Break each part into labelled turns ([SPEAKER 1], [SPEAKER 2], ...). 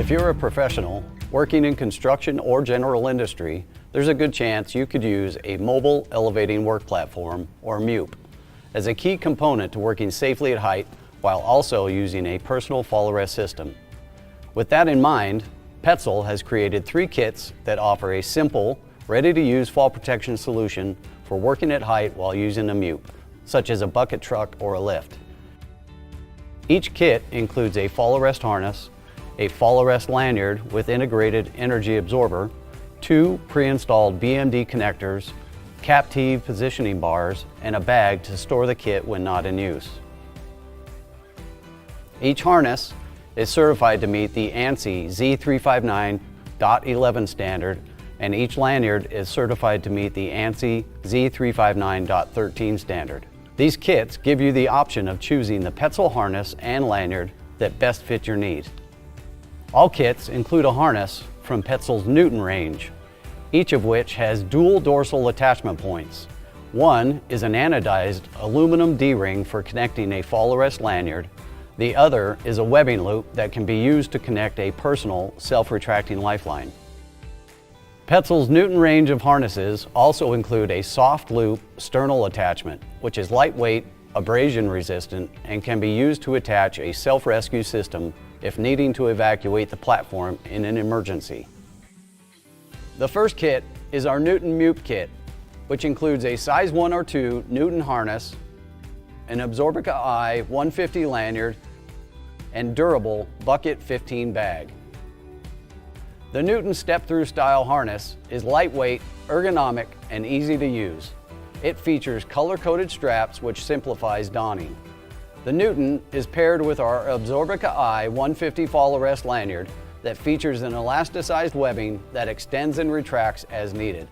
[SPEAKER 1] If you're a professional working in construction or general industry, there's a good chance you could use a mobile elevating work platform, or MEWP, as a key component to working safely at height while also using a personal fall arrest system. With that in mind, Petzl has created 3 kits that offer a simple, ready-to-use fall protection solution for working at height while using a MEWP, such as a bucket truck or a lift. Each kit includes a fall arrest harness, a fall arrest lanyard with integrated energy absorber, 2 pre-installed BMD connectors, captive positioning bars, and a bag to store the kit when not in use. Each harness is certified to meet the ANSI Z359.11 standard, and each lanyard is certified to meet the ANSI Z359.13 standard. These kits give you the option of choosing the Petzl harness and lanyard that best fit your needs. All kits include a harness from Petzl's Newton range, each of which has dual dorsal attachment points. One is an anodized aluminum D-ring for connecting a fall arrest lanyard. The other is a webbing loop that can be used to connect a personal self-retracting lifeline. Petzl's Newton range of harnesses also include a soft loop sternal attachment, which is lightweight, abrasion resistant, and can be used to attach a self-rescue system if needing to evacuate the platform in an emergency. The first kit is our Newton MEWP kit, which includes a size 1 or 2 Newton harness, an Absorbica I 150 lanyard, and durable Bucket 15 bag. The Newton step-through style harness is lightweight, ergonomic, and easy to use. It features color-coded straps which simplifies donning. The Newton is paired with our Absorbica I 150 fall arrest lanyard that features an elasticized webbing that extends and retracts as needed.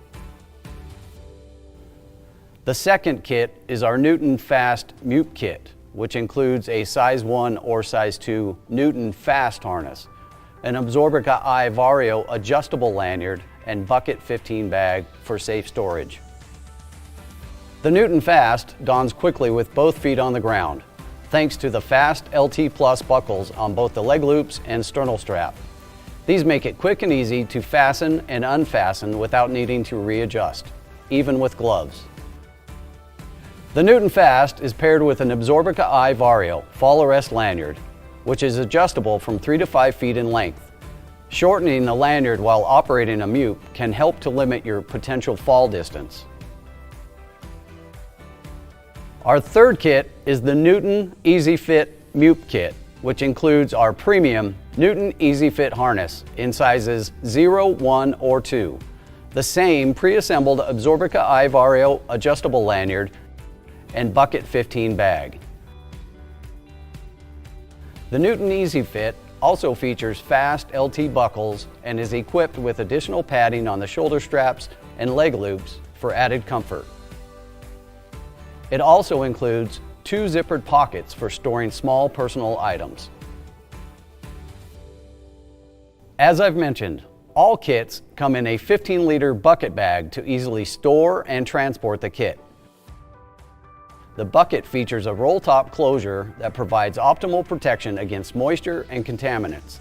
[SPEAKER 1] The second kit is our Newton Fast MEWP kit, which includes a size 1 or size 2 Newton Fast harness, an Absorbica I Vario adjustable lanyard, and Bucket 15 bag for safe storage. The Newton Fast dons quickly with both feet on the ground, thanks to the Fast LT Plus buckles on both the leg loops and sternal strap. These make it quick and easy to fasten and unfasten without needing to readjust, even with gloves. The Newton Fast is paired with an Absorbica I Vario fall arrest lanyard, which is adjustable from 3 to 5 feet in length. Shortening the lanyard while operating a MEWP can help to limit your potential fall distance. Our third kit is the Newton Easy Fit MEWP kit, which includes our premium Newton Easy Fit harness in sizes 0, 1, or 2, the same pre-assembled Absorbica I Vario adjustable lanyard, and Bucket 15 bag. The Newton Easy Fit also features fast LT buckles and is equipped with additional padding on the shoulder straps and leg loops for added comfort. It also includes 2 zippered pockets for storing small personal items. As I've mentioned, all kits come in a 15-liter bucket bag to easily store and transport the kit. The bucket features a roll-top closure that provides optimal protection against moisture and contaminants.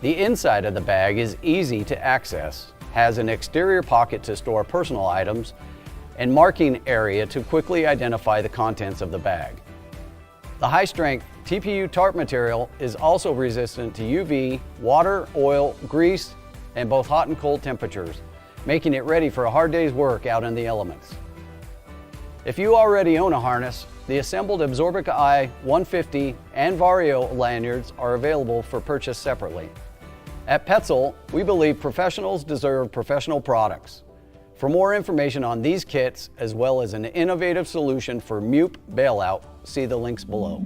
[SPEAKER 1] The inside of the bag is easy to access, has an exterior pocket to store personal items, and marking area to quickly identify the contents of the bag. The high-strength TPU tarp material is also resistant to UV, water, oil, grease, and both hot and cold temperatures, making it ready for a hard day's work out in the elements. If you already own a harness, the assembled Absorbica I 150 and Vario lanyards are available for purchase separately. At Petzl, we believe professionals deserve professional products. For more information on these kits, as well as an innovative solution for MEWP bailout, see the links below.